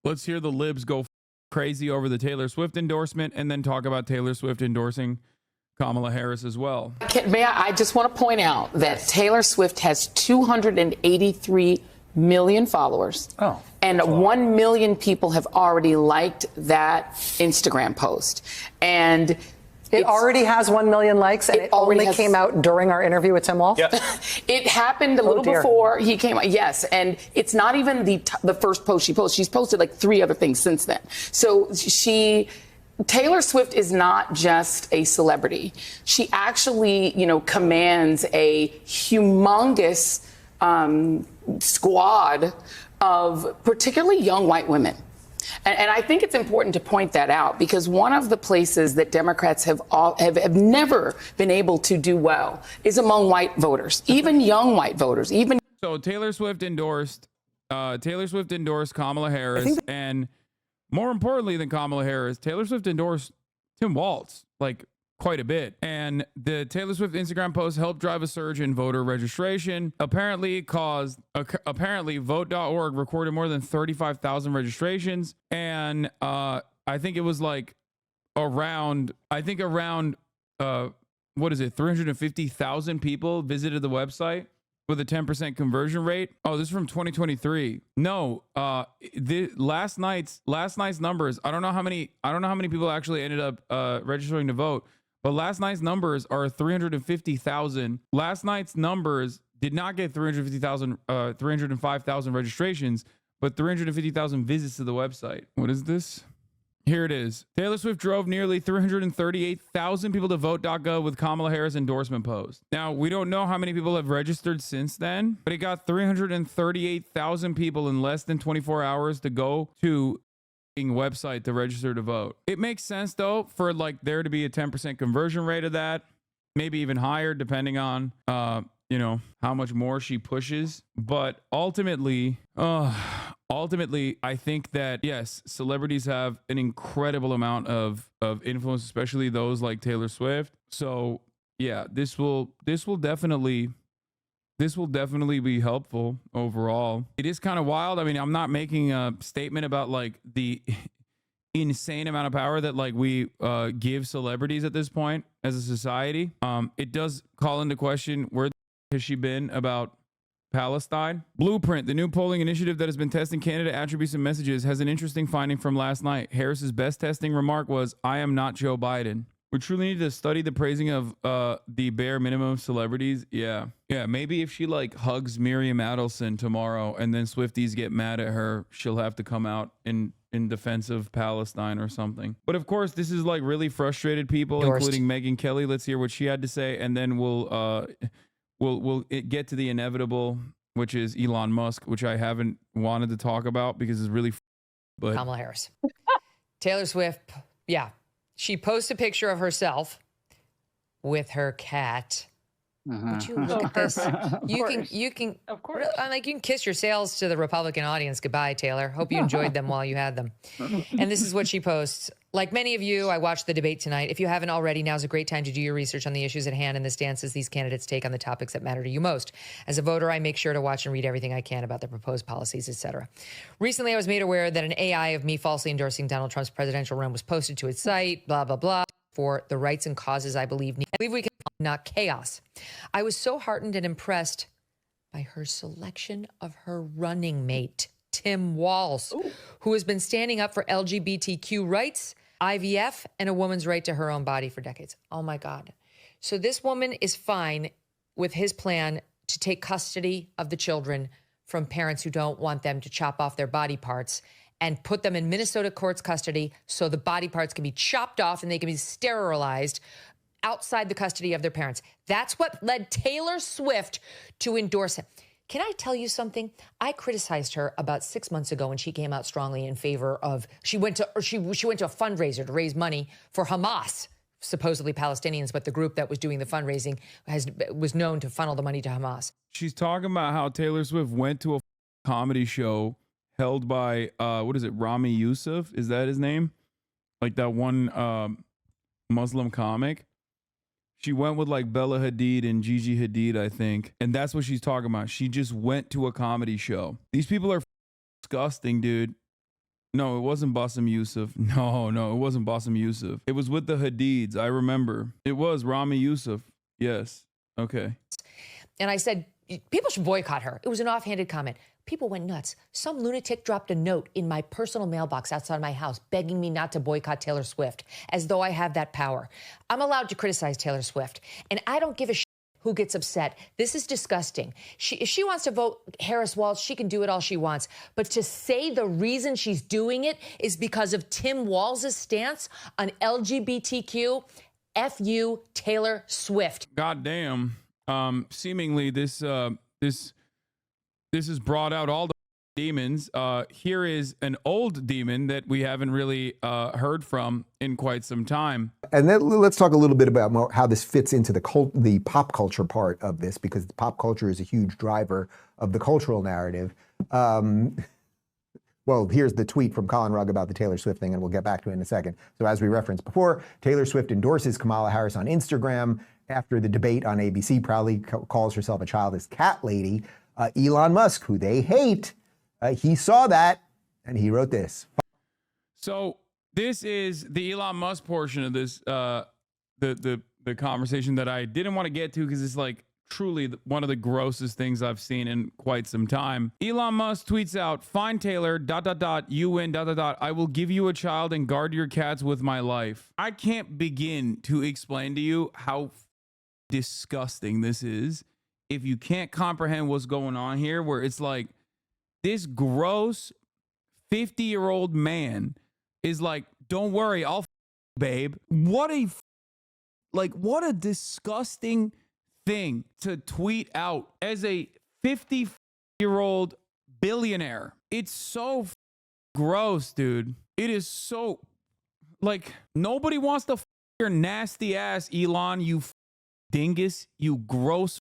Let's hear the libs go crazy over the Taylor Swift endorsement and then talk about Taylor Swift endorsing Kamala Harris as well. I just want to point out that Taylor Swift has 283 million followers. Oh. And 1 million people have already liked that Instagram post. And it already has 1 million likes, and it only came out during our interview with Tim Walz? Yep. It happened a little before he came out. Yes, and it's not even the first post she posted. She's posted like 3 other things since then. So Taylor Swift is not just a celebrity. She actually, commands a humongous squad of particularly young white women. And I think it's important to point that out, because one of the places that Democrats have never been able to do well is among white voters, even young white voters. So Taylor Swift endorsed Kamala Harris, and more importantly than Kamala Harris, Taylor Swift endorsed Tim Walz, like quite a bit. And the Taylor Swift Instagram post helped drive a surge in voter registration. Apparently vote.org recorded more than 35,000 registrations. And I think it was like around 350,000 people visited the website with a 10% conversion rate. Oh, this is from 2023. No, last night's numbers, I don't know how many people actually ended up registering to vote. But last night's numbers are 350,000. Last night's numbers did not get 305,000 registrations, but 350,000 visits to the website. What is this? Here it is. Taylor Swift drove nearly 338,000 people to vote.gov with Kamala Harris endorsement post. Now, we don't know how many people have registered since then, but it got 338,000 people in less than 24 hours to go to website to register to vote. It makes sense though for like there to be a 10% conversion rate of that, maybe even higher depending on how much more she pushes. But ultimately I think that yes, celebrities have an incredible amount of influence, especially those like Taylor Swift. So yeah, this will definitely be helpful overall. It is kind of wild. I mean, I'm not making a statement about like the insane amount of power that like we give celebrities at this point as a society. It does call into question, where has she been about Palestine? Blueprint, the new polling initiative that has been testing candidate attributes and messages, has an interesting finding from last night. Harris's best testing remark was, "I am not Joe Biden." We truly need to study the praising of the bare minimum of celebrities. Yeah. Maybe if she like hugs Miriam Adelson tomorrow and then Swifties get mad at her, she'll have to come out in defense of Palestine or something. But of course, this is like really frustrated people, including Megyn Kelly. Let's hear what she had to say, and then we'll get to the inevitable, which is Elon Musk, which I haven't wanted to talk about because it's really. But Kamala Harris, Taylor Swift, yeah. She posts a picture of herself with her cat. Would you look at this? You can, of course. Like you can kiss your sales to the Republican audience goodbye, Taylor. Hope you enjoyed them while you had them. And this is what she posts. Like many of you, I watched the debate tonight. If you haven't already, now's a great time to do your research on the issues at hand and the stances these candidates take on the topics that matter to you most. As a voter, I make sure to watch and read everything I can about their proposed policies, etc. Recently, I was made aware that an AI of me falsely endorsing Donald Trump's presidential run was posted to its site, blah, blah, blah, for the rights and causes I believe we can, not chaos. I was so heartened and impressed by her selection of her running mate, Tim Walz, who has been standing up for LGBTQ rights, IVF, and a woman's right to her own body for decades. Oh my God. So this woman is fine with his plan to take custody of the children from parents who don't want them to chop off their body parts and put them in Minnesota court's custody so the body parts can be chopped off and they can be sterilized outside the custody of their parents. That's what led Taylor Swift to endorse him. Can I tell you something? I criticized her about 6 months ago when she came out strongly in favor of, she went to a fundraiser to raise money for Hamas, supposedly Palestinians, but the group that was doing the fundraising was known to funnel the money to Hamas. She's talking about how Taylor Swift went to a comedy show held by, Rami Youssef? Is that his name? Like that one Muslim comic? She went with like Bella Hadid and Gigi Hadid, I think. And that's what she's talking about. She just went to a comedy show. These people are disgusting, dude. No, it wasn't Bassem Youssef. No, it wasn't Bassem Youssef. It was with the Hadids. I remember. It was Rami Youssef. Yes. Okay. And I said, people should boycott her. It was an offhanded comment. People went nuts. Some lunatic dropped a note in my personal mailbox outside my house begging me not to boycott Taylor Swift, as though I have that power. I'm allowed to criticize Taylor Swift, and I don't give a shit who gets upset. This is disgusting. If she wants to vote Harris Walz, she can do it all she wants. But to say the reason she's doing it is because of Tim Walz's stance on LGBTQ, F you, Taylor Swift. Goddamn. Seemingly this has brought out all the demons. Here is an old demon that we haven't really heard from in quite some time. And then let's talk a little bit about how this fits into the pop culture part of this, because pop culture is a huge driver of the cultural narrative. Well, here's the tweet from Colin Rugg about the Taylor Swift thing, and we'll get back to it in a second. So as we referenced before, Taylor Swift endorses Kamala Harris on Instagram after the debate on ABC, proudly calls herself a childless cat lady. Elon Musk, who they hate, he saw that and he wrote this. So this is the Elon Musk portion of this, the conversation that I didn't want to get to because it's like truly one of the grossest things I've seen in quite some time. Elon Musk tweets out, "Fine, Taylor, ... you win, ... I will give you a child and guard your cats with my life." I can't begin to explain to you how disgusting this is if you can't comprehend what's going on here, where it's like this gross 50-year-old man is like, "Don't worry, I'll babe." What a disgusting thing to tweet out as a 50-year-old billionaire. It's so gross, dude. It is so, like, nobody wants to your nasty ass, Elon, you dingus, you gross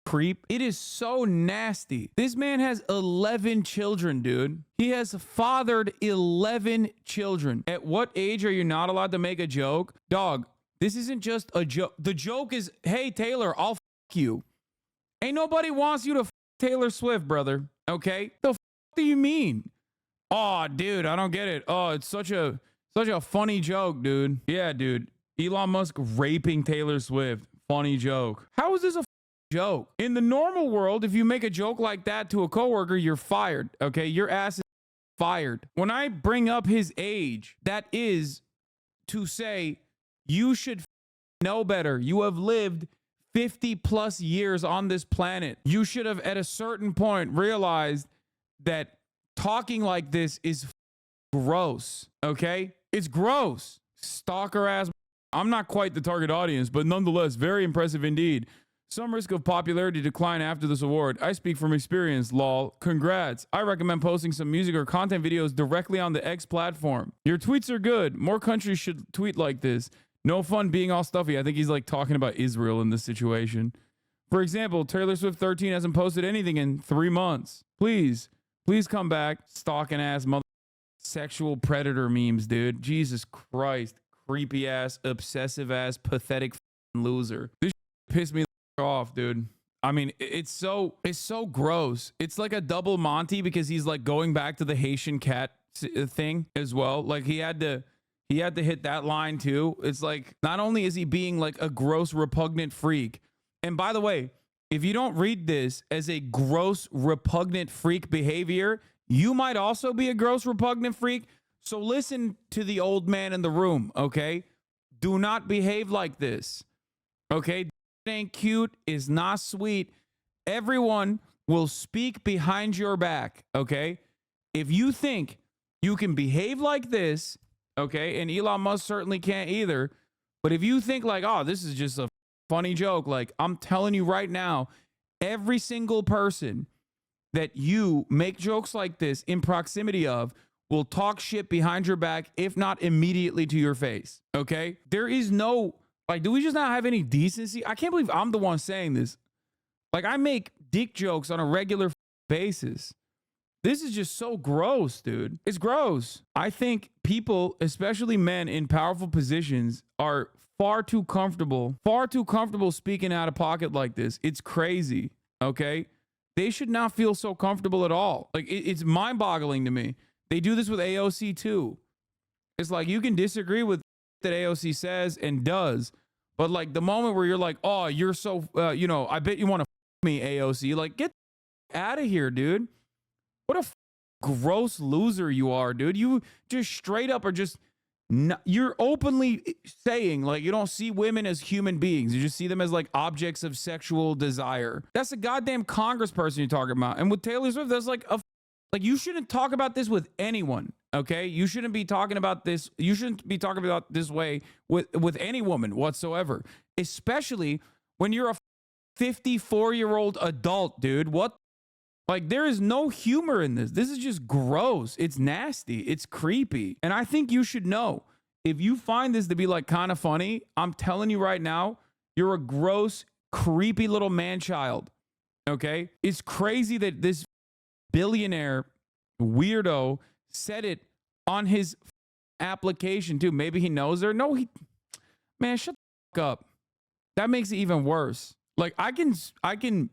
creep. It is so nasty. This man has 11 children, dude. He has fathered 11 children. At what age are you not allowed to make a joke? Dog, this isn't just a joke. The joke is, hey, Taylor, I'll you. Ain't nobody wants you to Taylor Swift, brother. Okay? The do you mean? Oh, dude, I don't get it. Oh, it's such a funny joke, dude. Yeah, dude. Elon Musk raping Taylor Swift. Funny joke. How is this a joke? In the normal world, if you make a joke like that to a coworker, you're fired. Okay? Your ass is fired. When I bring up his age, that is to say you should know better. You have lived 50 plus years on this planet. You should have at a certain point realized that talking like this is gross. Okay? It's gross. Stalker ass. I'm not quite the target audience, but nonetheless, very impressive indeed. Some risk of popularity decline after this award. I speak from experience, lol. Congrats. I recommend posting some music or content videos directly on the X platform. Your tweets are good. More countries should tweet like this. No fun being all stuffy. I think he's like talking about Israel in this situation. For example, Taylor Swift 13 hasn't posted anything in 3 months. Please come back. Stalking ass mother sexual predator memes, dude. Jesus Christ. Creepy ass, obsessive ass, pathetic loser. This pissed me off, dude. I mean, it's so gross. It's like a double Monty because he's like going back to the Haitian cat thing as well. Like he had to hit that line too. It's like, not only is he being like a gross, repugnant freak. And by the way, if you don't read this as a gross, repugnant freak behavior, you might also be a gross, repugnant freak. So listen to the old man in the room, okay? Do not behave like this, okay? It ain't cute, is not sweet. Everyone will speak behind your back, okay? If you think you can behave like this, okay, and Elon Musk certainly can't either. But if you think like, oh, this is just a funny joke, like I'm telling you right now, every single person that you make jokes like this in proximity of will talk shit behind your back, if not immediately to your face, okay? There is no, like, do we just not have any decency? I can't believe I'm the one saying this. Like, I make dick jokes on a regular basis. This is just so gross, dude. It's gross. I think people, especially men in powerful positions, are far too comfortable speaking out of pocket like this. It's crazy, okay? They should not feel so comfortable at all. Like, it's mind-boggling to me They do this with AOC too. It's like you can disagree with that AOC says and does, but like the moment where you're like, oh, you're so, I bet you want to me, AOC. Like, get out of here, dude. What a gross loser you are, dude. You just straight up are just, you're openly saying like you don't see women as human beings. You just see them as like objects of sexual desire. That's a goddamn congressperson you're talking about. And with Taylor Swift, that's like you shouldn't talk about this with anyone. Okay, you shouldn't be talking about this. You shouldn't be talking about this way with any woman whatsoever, especially when you're a 54-year-old adult, dude. What? Like, there is no humor in this. This is just gross. It's nasty. It's creepy. And I think you should know, if you find this to be like kind of funny, I'm telling you right now, you're a gross, creepy little man-child. Okay? It's crazy that this billionaire weirdo said it on his application too. Maybe he knows her. No, man, shut the fuck up. That makes it even worse. Like, I can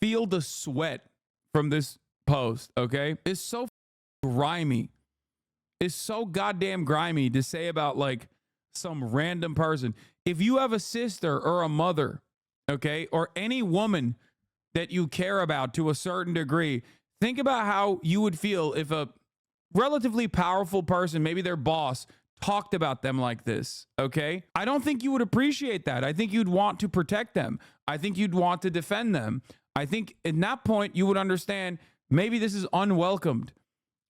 feel the sweat from this post, okay? It's so grimy. It's so goddamn grimy to say about like some random person. If you have a sister or a mother, okay, or any woman that you care about to a certain degree, think about how you would feel if a relatively powerful person, maybe their boss, talked about them like this, okay? I don't think you would appreciate that. I think you'd want to protect them. I think you'd want to defend them. I think at that point you would understand maybe this is unwelcomed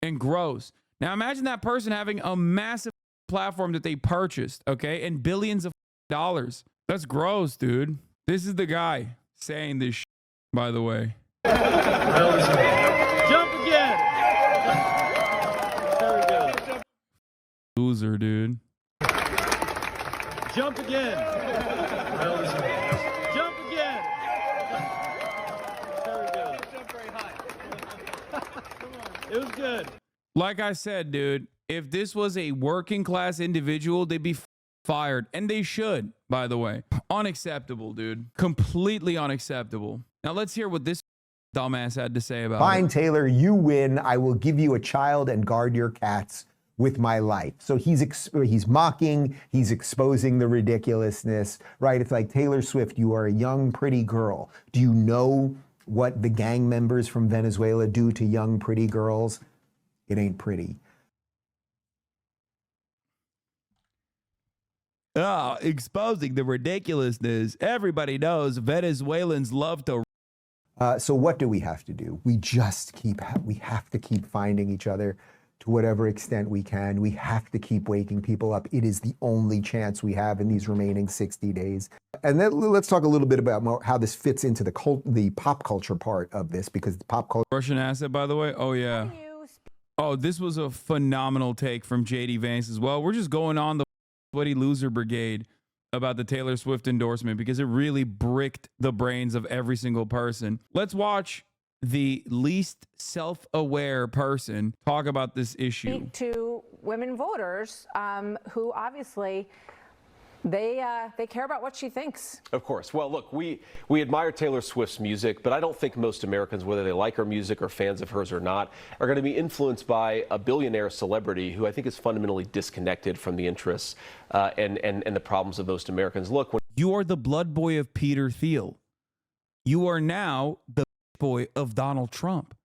and gross. Now imagine that person having a massive platform that they purchased, okay, and billions of dollars. That's gross, dude. This is the guy saying this shit, by the way. Jump again. There we go. Loser, dude. Jump again. Jump again. There we go. Jump very high. It was good. Like I said, dude, if this was a working class individual, they'd be fired. And they should, by the way. Unacceptable, dude. Completely unacceptable. Now let's hear what this dumbass had to say about Fine, it. Taylor, you win. I will give you a child and guard your cats with my life. So he's mocking, he's exposing the ridiculousness, right? It's like, Taylor Swift, you are a young, pretty girl. Do you know what the gang members from Venezuela do to young, pretty girls? It ain't pretty. Exposing the ridiculousness. Everybody knows Venezuelans love to. So what do we have to do? We have to keep finding each other to whatever extent we can. We have to keep waking people up. It is the only chance we have in these remaining 60 days. And then let's talk a little bit about how this fits into the pop culture part of this, because the pop culture. Russian asset, by the way. Oh, yeah. Oh, this was a phenomenal take from JD Vance as well. We're just going on the sweaty loser brigade about the Taylor Swift endorsement because it really bricked the brains of every single person. Let's watch the least self-aware person talk about this issue. Speak to women voters who obviously they care about what she thinks. Of course. Well, look, we admire Taylor Swift's music, but I don't think most Americans, whether they like her music or fans of hers or not, are going to be influenced by a billionaire celebrity who I think is fundamentally disconnected from the interests and the problems of most Americans. Look, you are the blood boy of Peter Thiel. You are now the boy of Donald Trump.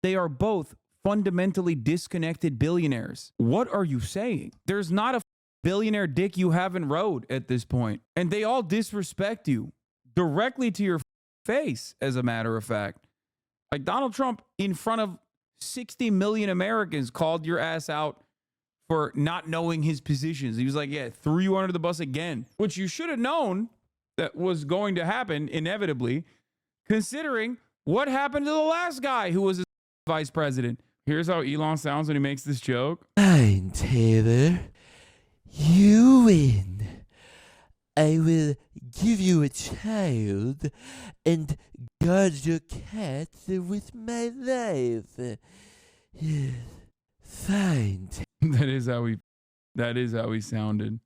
They are both fundamentally disconnected billionaires. What are you saying? There's not a billionaire dick you haven't rode at this point. And they all disrespect you directly to your face, as a matter of fact. Like Donald Trump in front of 60 million Americans called your ass out for not knowing his positions. He was like, yeah, threw you under the bus again, which you should have known that was going to happen inevitably, considering what happened to the last guy who was his vice president. Here's how Elon sounds when he makes this joke. Fine, Taylor. You win. I will give you a child and guard your cat with my life. Fine. That is how he sounded.